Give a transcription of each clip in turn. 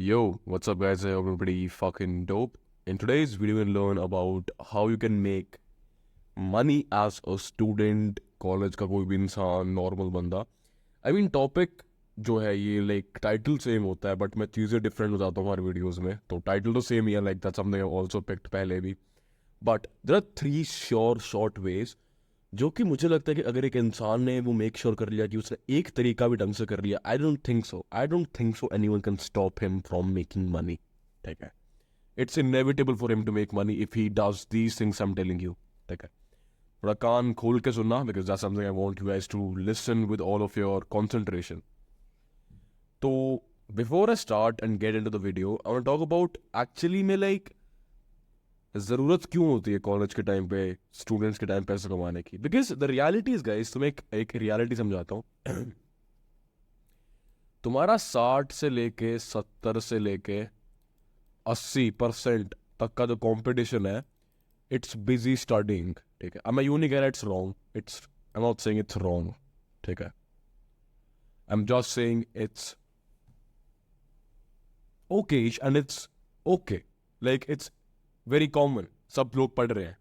Yo, what's up, guys? I hope you're pretty fucking dope. In today's video, we'll learn about how you can make money as a student, college का कोई भी इंसान, normal बंदा. Topic जो है ये like title same होता है बट मैं चीज़ें डिफरेंट बताता हूँ हमारे वीडियोस में. तो टाइटल तो सेम ही है, like that's something I also picked पहले भी. But there are three sure short ways जो कि मुझे लगता है कि अगर एक इंसान ने वो मेक श्योर कर लिया कि उसने एक तरीका भी ढंग से कर लिया, I don't think so anyone can stop him from making money. ठीक है, it's inevitable for him to make money if he does these things I am telling you. ठीक है, थोड़ा कान खोल के सुनना because that's something I want you guys to listen with all of your concentration. तो before I start and get into the video I want to talk about actually में like ज़रूरत क्यों होती है कॉलेज के टाइम पे, students के time पैसे कमाने की. Because the reality is guys, तुम्हें एक रियलिटी समझाता हूँ. तुम्हारा 60 से लेके 70 से लेके 80% तक का जो कंपटीशन है, इट्स बिजी स्टडिंग. ठीक है, अब मैं यूं नहीं कह रहा it's wrong, it's I am not saying it's wrong. ठीक है, I am just saying it's okay and it's okay, like it's very common. सब लोग पढ़ रहे हैं,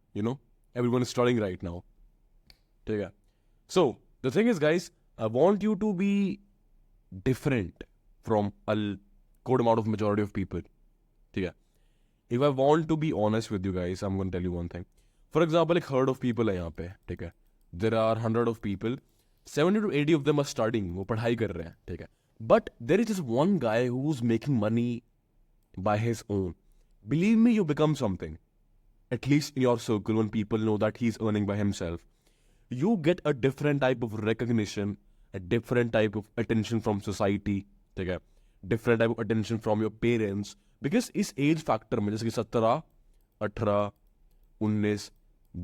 everyone is studying right now. ठीक है, so the thing is guys, I want you to be different from a good amount of majority of people. ठीक है, if I want to be honest with you guys, I am gonna tell you one thing. For example, एक herd of people है यहाँ पे. ठीक है, there are 100 of people, 70 to 80 of them are studying, वो पढ़ाई कर रहे हैं. ठीक है, but there is just one guy who is making money by his own. Believe me, you become something. At least in your circle, when people know that he's earning by himself, you get a different type of recognition, a different type of attention from society. ठीक है, different type of attention from your parents. Because इस age factor में, जैसे कि 17, 18, 19,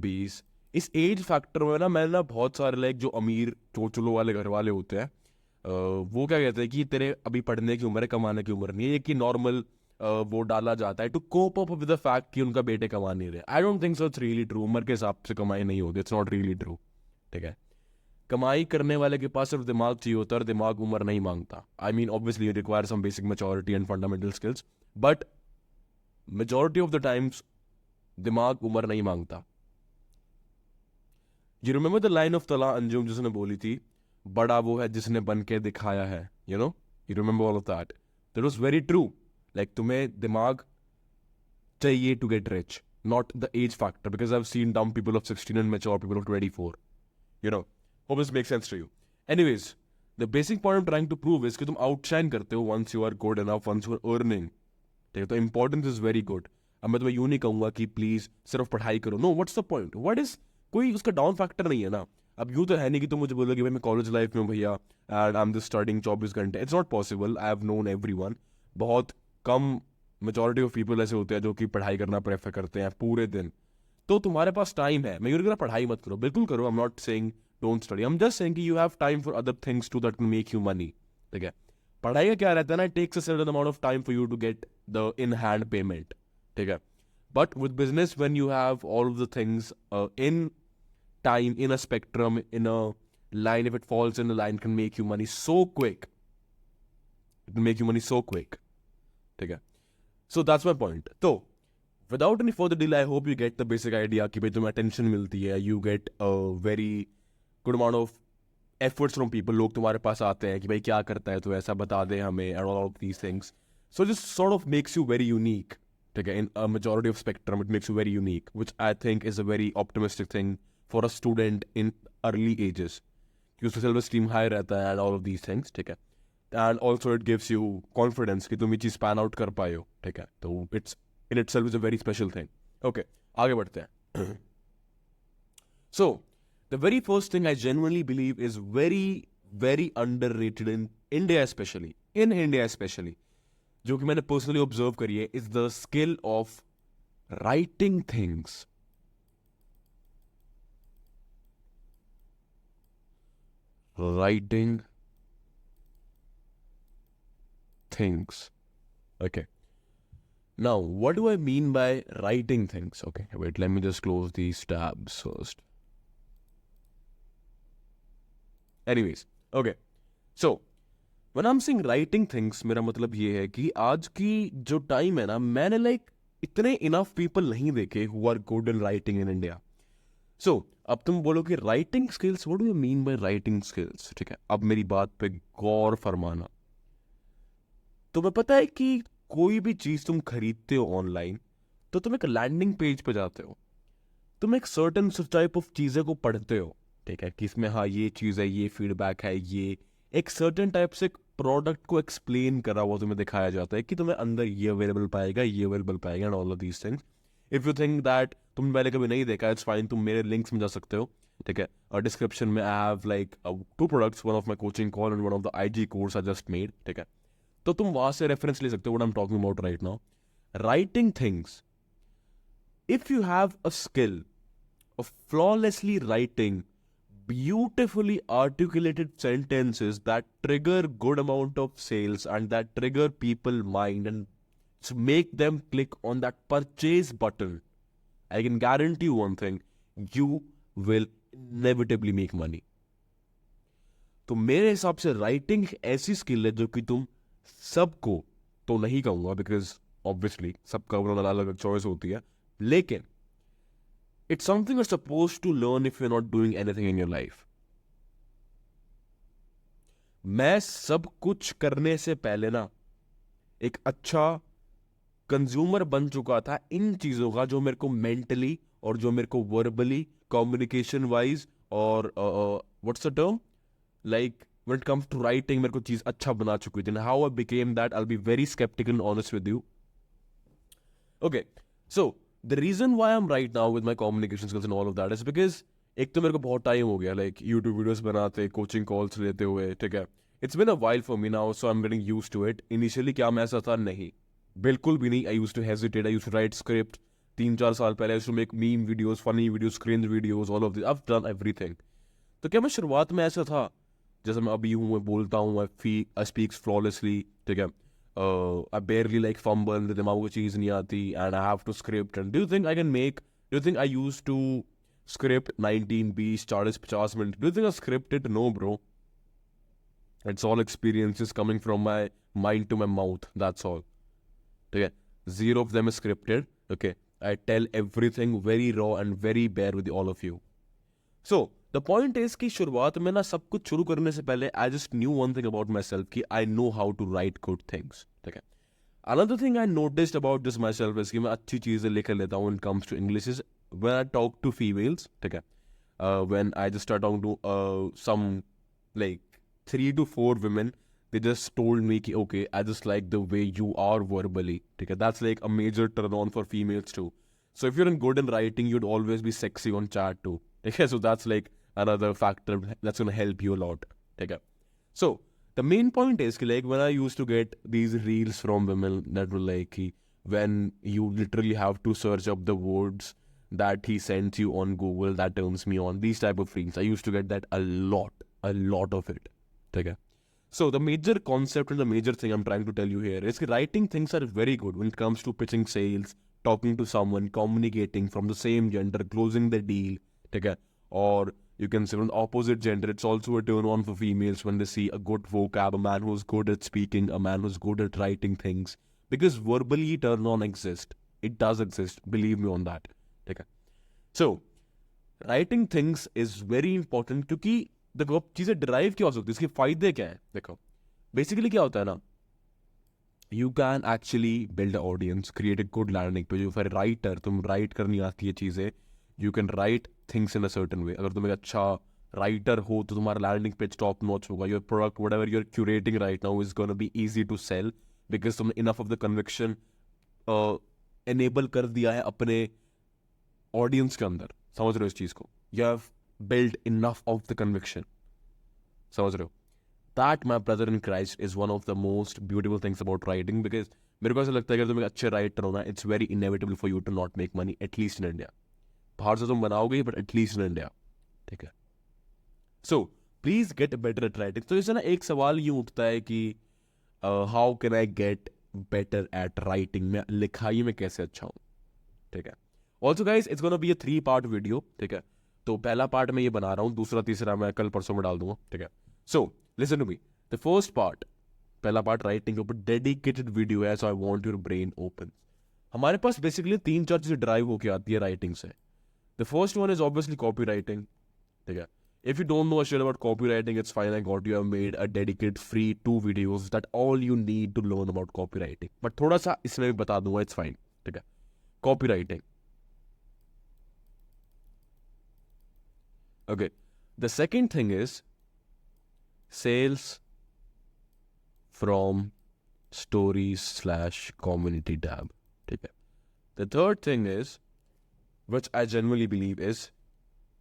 20, इस age factor में ना मैंने ना बहुत सारे लाइक जो अमीर चोचलो वाले घर वाले होते हैं, वो क्या कहते हैं कि तेरे अभी पढ़ने की उम्र है, कमाने की उम्र नहीं है. ये कि नॉर्मल वो डाला जाता है to cope up with the fact कि उनका बेटे कमा नहीं रहे. I don't think so it's really true. उम्र के हिसाब से कमाई नहीं होती, इट्स नॉट रियली ट्रू. ठीक है, कमाई करने वाले के पास सिर्फ दिमाग चाहिए होता है, और दिमाग उम्र नहीं मांगता. I mean obviously require some basic maturity and fundamental skills, but majority of the times दिमाग उम्र नहीं मांगता. You remember the line of Talha Anjum जिसने बोली थी, बड़ा वो है जिसने बन के दिखाया है. You remember all of that. That was very true. Like तुम्हें दिमाग चाहिए to get rich, not the age factor, because I've seen dumb people of 16 and mature people of 24. Hope this makes sense to you. Anyways, the basic point I'm trying to prove is कि तुम outshine करते हो once you are good enough, once you are earning. ठीक है, तो importance is very good. अब मैं तुम्हें यूं नहीं कहूंगा कि प्लीज सिर्फ पढ़ाई करो. No, what's the point, what is, कोई उसका डाउन फैक्टर नहीं है ना. अब यूं तो है नहीं कि तुम मुझे बोलोगे भाई मैं कॉलेज लाइफ में हूँ भैया and I am just studying 24 घंटे. It's not possible. I have known everyone. बहुत कम मेजॉरिटी ऑफ पीपल ऐसे होते हैं जो कि पढ़ाई करना प्रेफर करते हैं पूरे दिन. तो तुम्हारे पास टाइम है. मैं यूँ नहीं पढ़ाई मत करो, बिल्कुल करो. I am not saying don't study, I am just saying कि you have time for other things too that make you money. ठीक है, पढ़ाई का क्या रहता है ना, it takes a certain amount of time for you to get the in hand payment. ठीक है, but with business when you have all of the things in time, in a spectrum, in a line, if it falls in a line, can make you money so quick. It will make you money so quick. ठीक है, so that's my point. तो without any further delay, I hope you get the basic idea कि भाई तुम्हें attention मिलती है, you get a very good amount of efforts from people. लोग तुम्हारे पास आते हैं कि भाई क्या करता है तो ऐसा बता दे हमें, and all of these things. So just sort of makes you very unique. ठीक है, in a majority of spectrum, it makes you very unique, which I think is a very optimistic thing for a student in early ages. कि उसका self esteem high रहता है and all of these things. ठीक है, and also it gives you confidence कि तुम ये चीज़ pan out कर पाए हो. ठीक है, तो it's in itself is a very special thing. Okay, आगे बढ़ते हैं. So the very first thing I genuinely believe is very very underrated in India especially, जो कि मैंने personally observe करी है, is the skill of writing things. Writing things. Okay. Now, what do I mean by writing things? Okay, wait, let me just close these tabs first. Anyways, okay. So, when I am saying writing things, मेरा मतलब ये है कि आज की जो time है ना, मैंने लाइक इतने इनफ पीपल नहीं देखे who are good in writing in India. So अब तुम बोलो कि writing skills, what do you mean by writing skills? ठीक है, अब मेरी बात पे गौर फरमाना. तुम्हें पता है कि कोई भी चीज तुम खरीदते हो ऑनलाइन, तो तुम एक लैंडिंग पेज पे जाते हो, तुम एक सर्टन टाइप ऑफ चीजें को पढ़ते हो. ठीक है, कि इसमें हाँ ये चीज है, ये फीडबैक है, ये एक सर्टन टाइप से प्रोडक्ट को एक्सप्लेन करा हुआ तुम्हें दिखाया जाता है कि तुम्हें अंदर ये अवेलेबल पाएगा, ये अवेलेबल पाएगा, and all of these things. If you think that तुमने पहले कभी नहीं देखा, इट्स फाइन, तुम मेरे लिंक्स में जा सकते हो. ठीक है, और डिस्क्रिप्शन में I have like 2 products, one of my coaching call and one of the IG course I just made. ठीक है, तो तुम वहां से रेफरेंस ले सकते हो. What I am talking about right now, writing things. If you have a skill of flawlessly writing beautifully articulated sentences that trigger good amount of sales and that trigger people mind and make them click on that purchase button, I can guarantee you one thing, you will inevitably make money. तो मेरे हिसाब से writing ऐसी skill है जो कि तुम सबको, तो नहीं कहूंगा बिकॉज ऑब्वियसली सबका अपना अलग अलग चॉइस होती है, लेकिन it's something you're supposed to learn if you're not doing anything in your life. मैं सब कुछ करने से पहले ना एक अच्छा कंज्यूमर बन चुका था इन चीजों का, जो मेरे को मेंटली और जो मेरे को वर्बली कम्युनिकेशन वाइज और what's the term, like when it comes to writing, मेरे को चीज अच्छा बना चुकी थी. How I became that, I will be very sceptical and honest with you. Okay, so the reason why I'm right now with my communication skills and all of that is because एक तो मेरे को बहुत time हो गया like YouTube videos बनाते, coaching calls लेते हुए. ठीक है, it's been a while for me now, so I am getting used to it. Initially क्या मैं ऐसा था? नहीं, बिल्कुल भी नहीं. I used to hesitate, I used to write script. 3-4 साल पहले I used to make meme videos, funny videos, cringe videos, all of this. I have done everything. तो क्या मैं शुरुआत में ऐसा था जैसे मैं अभी हूँ, मैं बोलता हूँ, आई स्पीक्स फ्लॉलेसली. ठीक है, I barely like fumble, दिमाग को चीज़ नहीं आती, and I have to script. And do you think I can make, do you think I used to script 19, 20, 40, 50 minutes? Do you think I script it? No, bro. It's all experiences coming from my mind to my mouth. That's all. Okay, zero of them is scripted. Okay, I tell everything very raw and very bare with all of you. So the point is कि शुरुआत में ना सब कुछ शुरू करने से पहले I just knew one thing about myself कि I know how to write good things. ठीक है, another thing I noticed about this myself is कि मैं अच्छी चीज़ें लिख लेता हूँ when it comes to English is when I talk to females. ठीक है, when I just start talking to some like 3 to 4 women, they just told me कि okay, I just like the way you are verbally. ठीक है, that's like a major turn on for females too. So if you're good in writing, you'd always be sexy on chat too. Okay, so that's like another factor that's going to help you a lot. Okay, so the main point is like when I used to get these reels from women that were like when you literally have to search up the words that he sends you on Google, that turns me on, these type of reels, I used to get that a lot of it. Okay, so the major concept and the major thing I'm trying to tell you here is writing things are very good when it comes to pitching sales, talking to someone, communicating from the same gender, closing the deal. Okay, or you can say from the opposite gender, it's also a turn on for females when they see a good vocab, a man who's good at speaking, a man who's good at writing things. Because verbally turn on exists. It does exist. Believe me on that. Okay. So, writing things is very important क्योंकि देखो अब चीज़ें drive क्या हो सकती है, इसके फायदे क्या है? देखो बेसिकली क्या होता है ना, you can actually build a audience, create a good landing page. फिर राइटर, तुम राइट करनी आती है चीज़ें, you can write things in a certain way. अगर तुम एक अच्छा राइटर हो तो तुम्हारा लैंडिंग पेज टॉप नॉच होगा. Your product whatever you're curating right now is gonna be easy to sell because तुमने enough of the conviction enable कर दिया है अपने ऑडियंस के अंदर. समझ रहे हो इस चीज़ को? You have build enough of the conviction. समझ रहे हो? That my brother in Christ is one of the most beautiful things about writing. Because मेरे को ऐसा लगता है कि अगर तुम एक अच्छे राइटर हो ना, it's very inevitable for you to not make money, at least in India. बाहर से तुम बनाओगे बट एटलीस्ट इन इंडिया. ठीक है, so please get better at writing. तो इससे ना एक सवाल यूं उठता है कि how can I get better at writing, मैं लिखाई में कैसे अच्छा हूँ. ठीक है, also guys it's gonna be a 3 part video. ठीक है, तो पहला पार्ट मैं ये बना रहा हूँ, दूसरा तीसरा मैं कल परसों में डाल दूंगा. ठीक है, so listen to me. The first part, पहला पार्ट राइटिंग के ऊपर डेडिकेटेड वीडियो है, so I want your brain open. हमारे पास बेसिकली 3-4 चीज़ें ड्राइव होके आती है राइटिंग से। The first one is obviously copy writing, ठीक है। If you don't know a shit about copywriting, it's fine. I got you. Have made a dedicated free 2 videos that all you need to learn about copywriting. But थोड़ा सा इसमें भी बता दूंगा, it's fine, ठीक है। Copywriting. Okay. The second thing is sales from stories/community tab, ठीक है। The third thing is, which I genuinely believe is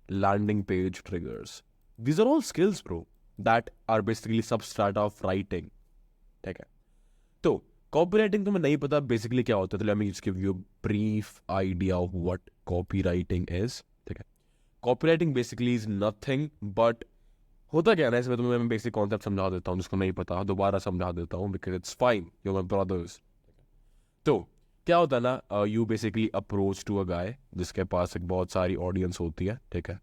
landing page triggers. These are all skills, bro, that are basically substrata of writing, ठीक है। तो copywriting तुम्हें नहीं पता basically क्या होता है, तो let me just give you a brief idea of what copywriting is, ठीक है। Copywriting basically is nothing but, होता क्या है ना, इसमें तुम्हें मैं बेसिक कॉन्सेप्ट समझा देता हूँ, जिसको नहीं पता दोबारा समझा देता हूँ, because it's fine, you my brothers. तो क्या होता है ना, you basically approach to a guy जिसके पास एक बहुत सारी ऑडियंस होती है, ठीक है।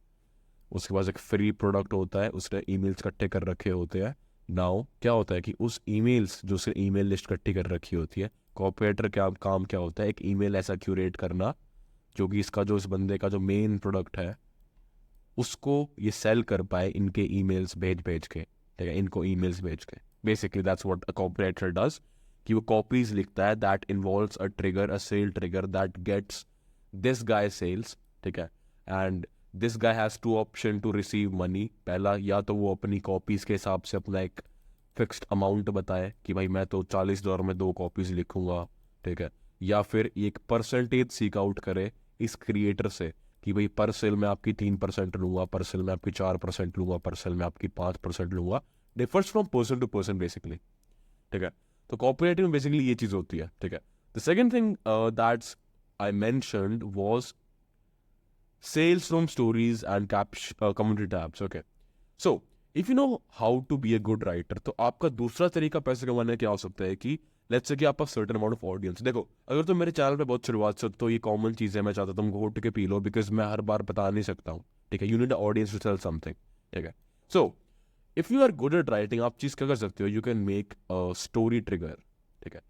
उसके पास एक फ्री प्रोडक्ट होता है, उसने ईमेल्स इकट्ठे कर रखे होते हैं। नाउ क्या होता है कि उस ईमेल्स जो उसने ईमेल लिस्ट इकट्ठी कर रखी होती है, कॉपरेटर का काम क्या होता है, एक ईमेल ऐसा क्यूरेट करना जो कि इसका जो इस बंदे का जो मेन प्रोडक्ट है उसको ये सेल कर पाए इनके ईमेल्स भेज के, ठीक है, इनको ईमेल्स भेज के। Basically that's what a copywriter does, कि वो कॉपीज लिखता है that involves a trigger, a sale trigger that gets this guy sales, ठीक है। And this guy has 2 option to receive money. पहला, या तो वो अपनी कॉपीज़ के हिसाब से अपना एक फिक्स्ड अमाउंट बताए कि भाई मैं तो $40 में 2 कॉपीज़ लिखूंगा, ठीक है। या फिर एक परसेंटेज सीक आउट करे इस क्रिएटर से कि भाई पर सेल में आपकी 3% लूँगा, पर सेल में आपकी 4% लूँगा, पर सेल में आपकी 5% लूँगा। Differs from person to person basically, ठीक है। तो कॉपीराइटिंग में बेसिकली ये चीज़ होती है, ठीक है। The second thing that's I mentioned was sales from stories and community tabs, okay। So if you know how to be a good writer, तो आपका दूसरा तरीका पैसे कमाने का क्या हो सकता है कि लेट्स से कि आपका सर्टेन अमाउंट ऑफ ऑडियंस। देखो, अगर तुम मेरे चैनल पे बहुत शुरुआत से, तो ये कॉमन चीज़ है, मैं चाहता तुम घोट के पी लो, बिकॉज मैं हर बार बता नहीं सकता हूँ, ठीक है। You need audience to sell something, ठीक है। So if you are good at writing, आप चीज़ क्या कर सकते हो, you can make story trigger, ठीक है।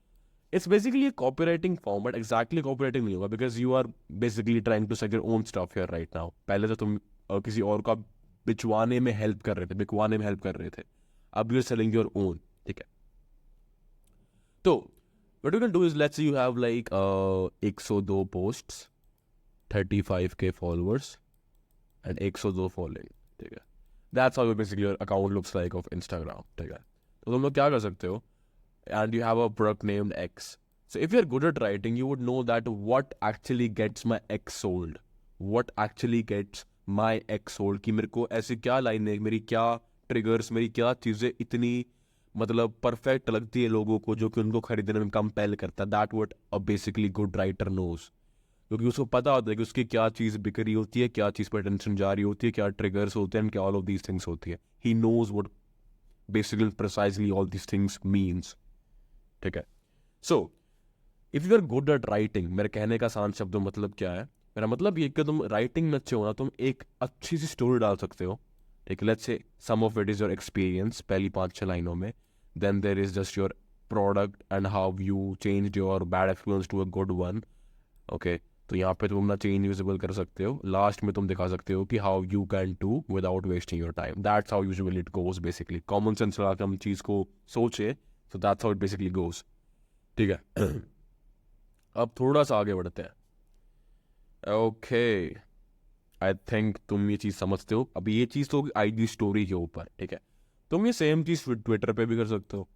It's basically a copywriting form, but exactly copywriting नहीं होगा, because you are basically trying to sell your own stuff here right now। पहले तो तुम किसी और का बिचवाने में हेल्प कर रहे थे, बिकवाने में हेल्प कर रहे थे, अब you're selling your own, ठीक है। तो what you can do is, let's say you have like 102 posts, 35K followers and 102 following, ठीक है। That's how basically your account looks like of Instagram, ठीक है। तो तुम लोग क्या कर सकते हो, and you have a product named X. So if you're good at writing, you would know that what actually gets my X sold. What actually gets my X sold, कि मेरे को ऐसी क्या लाइन है, मेरी क्या ट्रिगर्स, मेरी क्या चीज़ें इतनी मतलब परफेक्ट लगती है लोगों को, जो कि उनको खरीदने में कंपेल करता है। That what a basically good writer knows, क्योंकि उसको पता होता है कि उसकी क्या चीज़ बिक रही होती है, क्या चीज़ पर अटेंशन जा रही होती है, क्या ट्रिगर्स होते हैं, क्या ऑल ऑफ दीज थिंग्स होती है। He knows what basically precisely all these things means, ठीक है। So if you are good at writing, मेरे कहने का आसान शब्दों मतलब क्या है, मेरा मतलब ये कि तुम राइटिंग में अच्छे हो ना, तुम एक अच्छी सी स्टोरी डाल सकते हो, ठीक है। Let's say some of it is your experience पहली 5-6 लाइनों में, then there is just your product and how you change your bad experience to a good one, okay. तो यहाँ पे तुम अपना चेंज विजिबल कर सकते हो, लास्ट में तुम दिखा सकते हो कि how you can do without wasting your time. That's how usually it goes, basically common sense लगा के हम चीज़ को सोचे, so that's how it basically goes, ठीक है। अब थोड़ा सा आगे बढ़ते हैं, ओके। आई थिंक तुम ये चीज़ समझते हो। अब ये चीज़ तो आईजी स्टोरी के ऊपर, ठीक है। तुम ये सेम चीज़ ट्विटर पे भी कर सकते हो,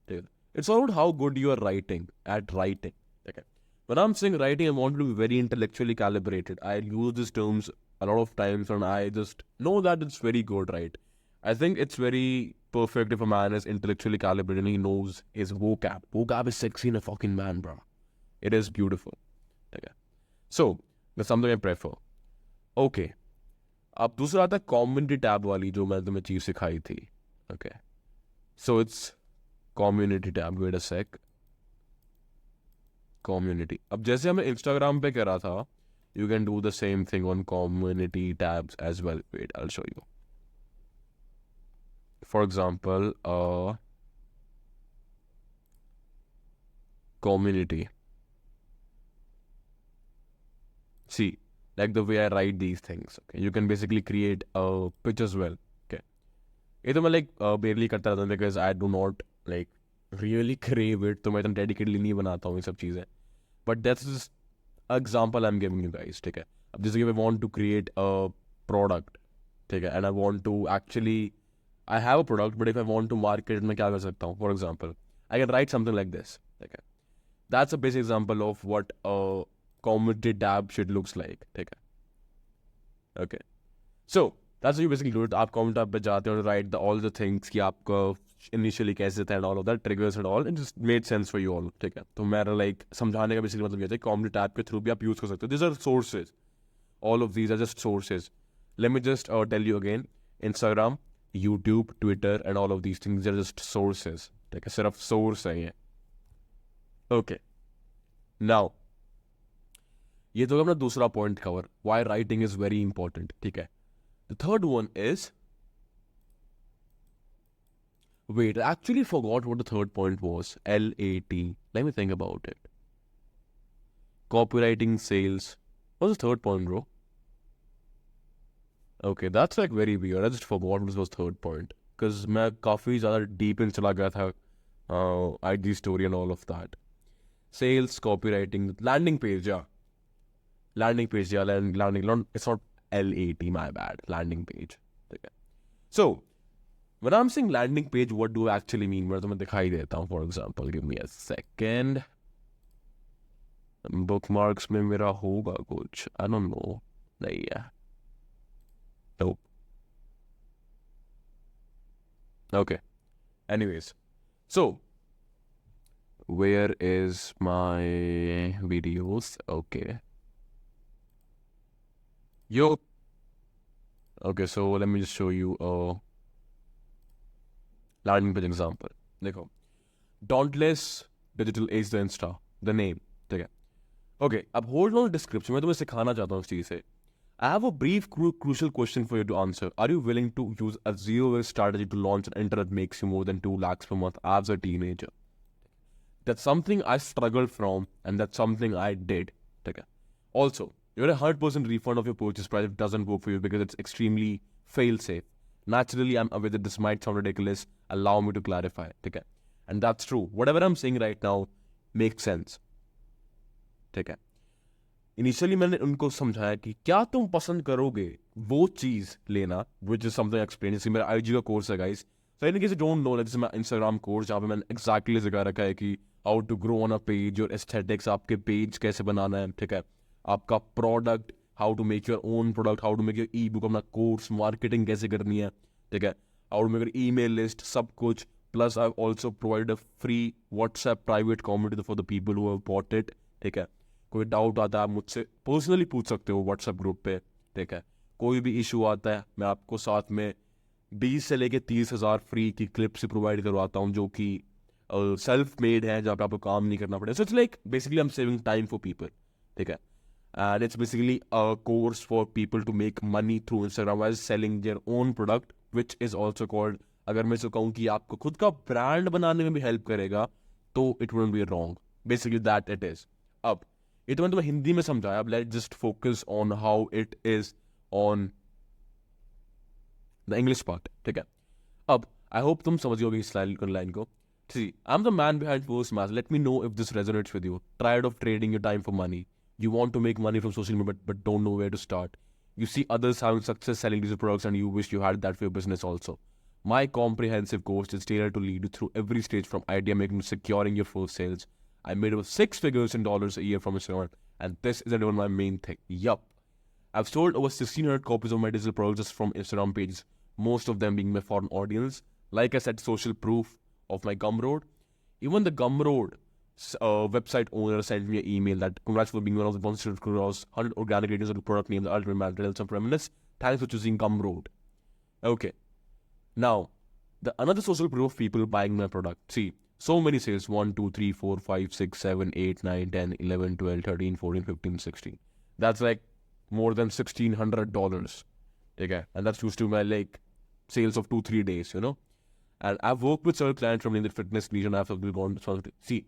ठीक है। It's all about how good you are writing at writing, ठीक है। When I'm saying writing, I want to be very intellectually calibrated. I use these terms a lot of times and I just know that it's very good, right? I think it's very perfect if a man is intellectually calibrated and he knows his vocab. Vocab is sexy in a fucking man, bro. It is beautiful. Okay. So, that's something I prefer. Okay. अब दूसरा आता है community tab वाली, जो मैं तुम्हें चीज़ सिखाई थी, okay. So it's community tab, wait a sec, community. अब जैसे हमने इंस्टाग्राम पे करा था, you can do the same thing on community tabs as well. Wait, I will show you. For example community. See, like the way I write these things. Okay, you can basically create a pitch as well. Okay, ये तो मैं like barely करता रहता हूँ because I do not like really crave it. तो मैं इतना dedicatedly नहीं बनाता हूँ ये सब चीज़ें. But that's just an example I'm giving you guys. ठीक है. अब जैसे कि I want to create a product. ठीक है. And I want to actually I have a product, but if I want to market it, मैं क्या कर सकता हूँ? For example, I can write something like this. ठीक है. That's a basic example of what a community tab should looks like. ठीक है. Okay. So that's what you basically do it. आप comment tab पे जाते हो, write all the things कि आपका initially कैसे था and all of that triggers and all. It just made sense for you all. ठीक है. तो मेरा like समझाने का basically मतलब ये था community tab के through भी आप use कर सकते हो. These are sources. All of these are just sources. Let me just tell you again. Instagram, YouTube, Twitter and all of these things are just sources. ठीक है. सिर्फ source है ये. Okay. Now ये तो अपना दूसरा point cover why writing is very important. ठीक है. The third one is wait, I actually forgot what the third point was. LAT. Let me think about it. Copywriting, sales. What's the third point, bro? Okay, that's like very weird. I just forgot what was third point because मैं काफी ज़्यादा deep in चला गया था IG story and all of that. Sales, copywriting, landing page, yeah. Landing page, yeah, landing. It's not LAT, my bad. Landing page. Okay. So, when I'm saying landing page, what do I actually mean? मैं तुम्हें दिखाई देता हूँ. For example, give me a second. Bookmarks में मेरा होगा कुछ. I don't know. नहीं है. Nope. Okay. Anyways, so where is my videos? Okay. Yo. Okay, so let me just show you a landing page example. देखो, Dauntless Digital is the Insta, the name. ठीक है. Okay, अब hold on description. मैं तुम्हें सिखाना चाहता हूँ इस चीज़ से. I have a brief crucial question for you to answer. Are you willing to use a zero-waste strategy to launch an internet that makes you more than 2 lakhs per month as a teenager? That's something I struggled from, and that's something I did. ठीक है. Also, you're 100% refund of your purchase price if it doesn't work for you because it's extremely fail-safe. Naturally, I'm aware that this might sound ridiculous. Allow me to clarify. ठीक है. And that's true. Whatever I'm saying right now makes sense. ठीक है. Initially मैंने उनको समझाया कि क्या तुम पसंद करोगे वो चीज़ लेना विच इज समथिंग एक्सप्लेन. जैसे मेरा IG का कोर्स है guys. So in case don't know, जैसे मैं इंस्टाग्राम कोर्स जहाँ पे मैंने एक्जैक्टली सिखा रखा है कि how to grow on a page, your aesthetics, आपके पेज कैसे बनाना है. ठीक है. आपका product, how to make your own product, how to make your ebook, अपना कोर्स, मार्केटिंग कैसे करनी है. ठीक है. How to make your email list, सब कुछ. Plus I also provide a free WhatsApp private community for the people who have bought it. ठीक है. कोई डाउट आता है आप मुझसे पर्सनली पूछ सकते हो व्हाट्सएप ग्रुप पे. ठीक है. कोई भी इशू आता है मैं आपको साथ में 20 से लेके 30,000 फ्री की क्लिप्स प्रोवाइड करवाता हूँ जो कि सेल्फ मेड है, जहाँ पे आपको काम नहीं करना पड़े. So it's like basically I am saving time for people. ठीक है. And it's basically a course for people to make money through Instagram as selling their own product which is also called, अगर मैं इसको कहूँ कि आपको खुद का ब्रांड बनाने में भी हेल्प करेगा तो it wouldn't be wrong. Basically that it is. अब ये तो मैंने तुम्हें हिंदी में समझाया. अब let's just focus on how it is on the English part. ठीक है. अब आई होप तुम समझ गए इस लाइन को. See, I'm the man behind Post Mass. Let me know if this resonates with you. Tired of trading your time for money? You want to make money from social media but don't know where to start. You see others having success selling these products and you wish you had that for your business also. My comprehensive course is tailored to lead you through every stage from idea making to securing your first sales. I made over 6 figures in dollars a year from Instagram, and this isn't even my main thing. Yup. I've sold over 1,600 copies of my digital products just from Instagram pages, most of them being my foreign audience. Like I said, social proof of my Gumroad. Even the Gumroad website owner sent me an email that congrats for being one of the 100 organic ratings of the product named the Ultimate Materials and Feminists. Thanks for choosing Gumroad. Okay. Now, the another social proof of people buying my product. See, so many sales, 1, 2, 3, 4, 5, 6, 7, 8, 9, 10, 11, 12, 13, 14, 15, 16. That's like more than $1,600. Okay. And that's used to my like sales of 2-3 days, you know. And I've worked with several clients from in the fitness region. I've gone. See,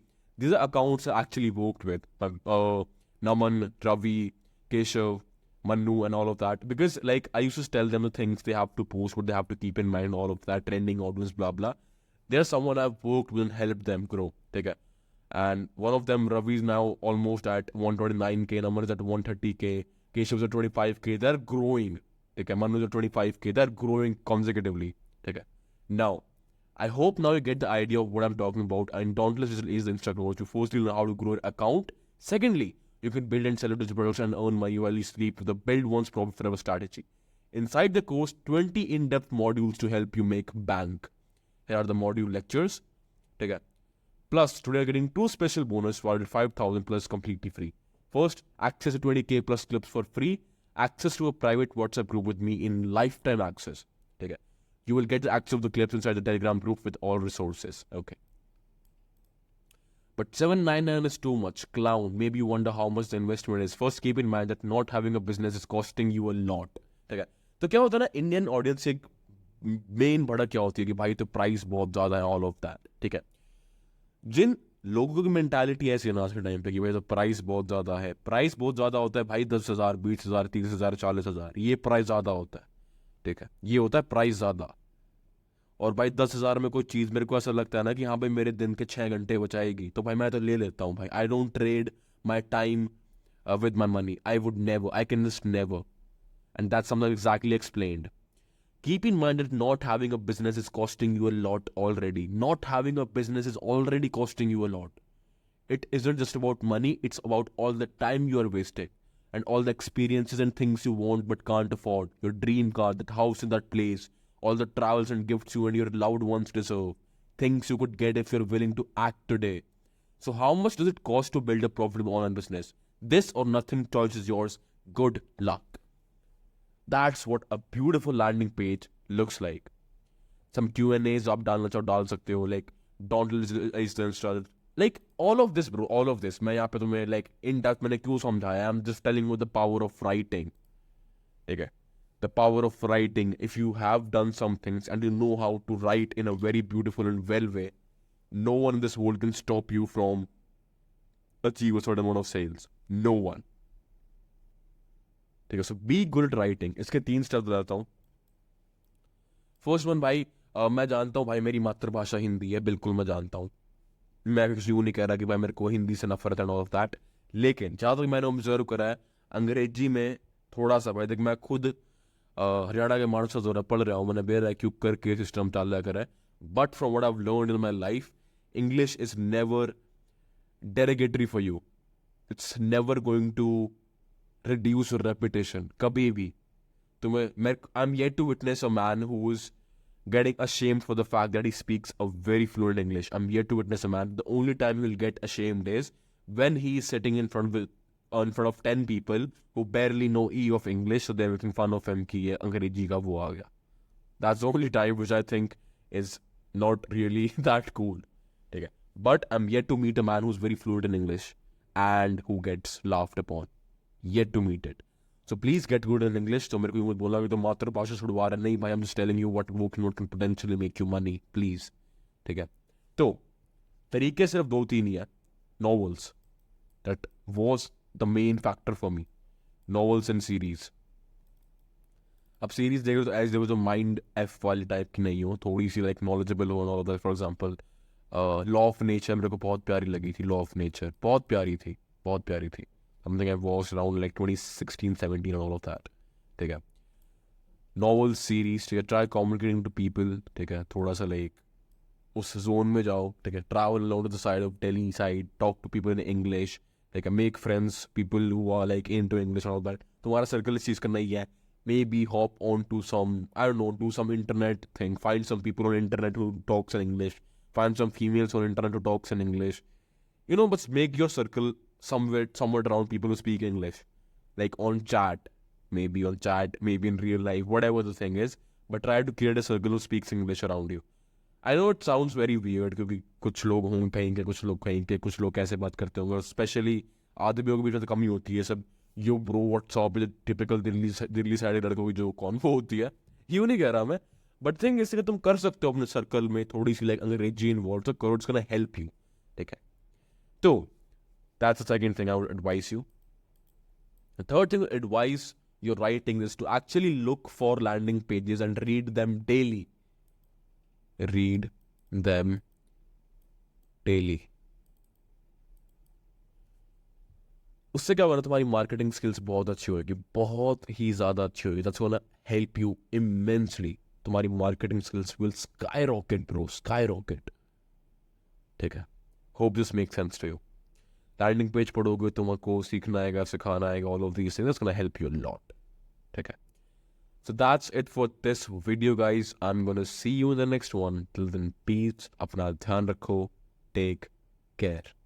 these are accounts I actually worked with, Naman, Ravi, Keshav, Manu, and all of that. Because like I used to tell them the things they have to post, what they have to keep in mind, all of that, trending audience, blah blah. There's someone I've worked with and helped them grow. Okay. And one of them, Ravi, is now almost at 129k, Naman is at 130k, Keshav is at 25k. They're growing. Okay. Manu is at 25k. They're growing consecutively. Okay. Now, I hope now you get the idea of what I'm talking about. And Dauntless is the instructor. You firstly learn how to grow an account. Secondly, you can build and sell it to production and earn money while you sleep with the build once profit forever strategy. Inside the course, 20 in-depth modules to help you make bank. Here are the module lectures. Okay. Plus, today you're getting 2 special bonus valued at 5,000 plus completely free. First, access to 20k plus clips for free. Access to a private WhatsApp group with me in lifetime access. Okay. You will get the access of the clips inside the Telegram group with all resources. Okay. But 799 is too much. Clown. Maybe you wonder how much the investment is. First, keep in mind that not having a business is costing you a lot. Okay. तो क्या होता है ना, Indian audience एक main बड़ा क्या होती है कि भाई तो प्राइस बहुत ज़्यादा है, ऑल ऑफ दैट. ठीक है. जिन लोगों की मेंटालिटी ऐसी है ना आज के टाइम पे कि भाई तो प्राइस बहुत ज़्यादा है. प्राइस बहुत ज़्यादा होता है भाई 10,000, 20,000, 30,000, 40,000. ये प्राइस ज़्यादा होता है. ठीक है. ये होता है प्राइस ज़्यादा. और भाई 10,000 में कोई चीज़ मेरे को ऐसा लगता है ना कि हाँ भाई मेरे दिन के 6 घंटे बचाएगी, तो भाई मैं तो ले लेता हूँ भाई. I don't trade my time with my money. I would never. I can just never. And that's something exactly explained. Keep in mind that not having a business is costing you a lot already. Not having a business is already costing you a lot. It isn't just about money. It's about all the time you are wasting and all the experiences and things you want but can't afford. Your dream car, that house in that place, all the travels and gifts you and your loved ones deserve. Things you could get if you're willing to act today. So how much does it cost to build a profitable online business? This or nothing choice is yours. Good luck. That's what a beautiful landing page looks like. Some Q&As आप डालना चाहो डाल सकते हो. Like Dauntless is the instructor. Like all of this, bro. All of this. मैं यहाँ पे तुम्हें like in depth मैंने क्यों समझाया? I'm just telling you the power of writing. ठीक है. The power of writing. If you have done some things and you know how to write in a very beautiful and well way, no one in this world can stop you from achieve a certain amount of sales. No one. ठीक है. सो be good at writing. इसके 3 step बताता हूँ. First one भाई, मैं जानता हूँ भाई मेरी मातृभाषा हिंदी है, बिल्कुल मैं जानता हूँ. मैं किसी यूँ नहीं कह रहा कि भाई मेरे को हिंदी से नफरत है ऑल ऑफ दैट. लेकिन जहाँ तक मैंने ऑब्जर्व करा है, अंग्रेजी में थोड़ा सा भाई देख, मैं खुद हरियाणा के मानस जोरा पढ़ रहा हूँ, मैंने बेर है क्यों करके सिस्टम चल रहा करा है. But from what I have learned in my life, English is never derogatory for you. It's never going to reduce your reputation. कभी भी तुम्हें I'm yet to witness a man who's getting ashamed for the fact that he speaks a very fluent English. I'm yet to witness a man. The only time he will get ashamed is when he is sitting in front of 10 people who barely know E of English, so they're making fun of him कि ये अंग्रेजी का वो आ गया. That's the only time which I think is not really that cool. ठीक है. But I'm yet to meet a man who's very fluent in English and who gets laughed upon. Yet to meet it. So please get good in English. तो मेरे को यूँ बोला कि तो मातृभाषा छुड़वा रहा नहीं भाई. I'm just telling you what can potentially make you money. Please. ठीक है. तो तरीके सिर्फ 2-3 ही है. Novels. That was the main factor for me. Novels and series. अब सीरीज देखो तो एज देखो तो माइंड एफ वाली टाइप की नहीं हो, थोड़ी सी लाइक नॉलेजेबल हो. For example law of nature मेरे को बहुत प्यारी लगी थी. लॉ ऑफ नेचर बहुत प्यारी थी. Something I watch around like 2016-17 all of that. ठीक है. Novel series. ठीक है. Try communicating to people. ठीक है. थोड़ा सा लाइक उस जोन में जाओ. ठीक है. Travel around the side of Delhi side. Talk to people in English. ठीक है. Make friends people who are like in to English all that. तुम्हारा सर्कल इस चीज़ का नहीं है. Maybe hop on to some, I don't know, do some internet thing. Find some people on internet who talks in English. Find some females on internet who talks in English. You know, but make your circle somewhere around people who speak English. Like on chat, maybe in real life, whatever the thing is. But try to create a circle who speaks English around you. I know it sounds very weird क्योंकि कुछ लोग होंगे कहीं के, कुछ लोग कहीं के, कुछ लोग कैसे बात करते होंगे. और स्पेशली आदमियों के बीच में तो कमी होती है सब. यो bro what's up typical Delhi side लड़कों की जो कॉन्फो होती है, यूँ नहीं कह रहा मैं. बट थिंक इससे तुम कर सकते हो अपने सर्कल में थोड़ी सी लाइक अंग्रेजी इन्वॉल्व, तो करो. It's gonna help you. ठीक है. So that's the second thing I would advise you. The third thing I would advise your writing is to actually look for landing pages and read them daily. Read them daily. उससे क्या होगा, तुम्हारी marketing skills बहुत अच्छी होगी, बहुत ही ज़्यादा अच्छी होगी. That's gonna help you immensely. तुम्हारी marketing skills will skyrocket bro, skyrocket. ठीक है. Hope this make sense to you. Landing page पढ़ोगे, तुमको सीखना आएगा, सिखाना आएगा, all of these things gonna help you lot. ठीक है. So that's it for this video, guys. I'm gonna see you in the next one. Till then, peace. अपना ध्यान रखो. Take care.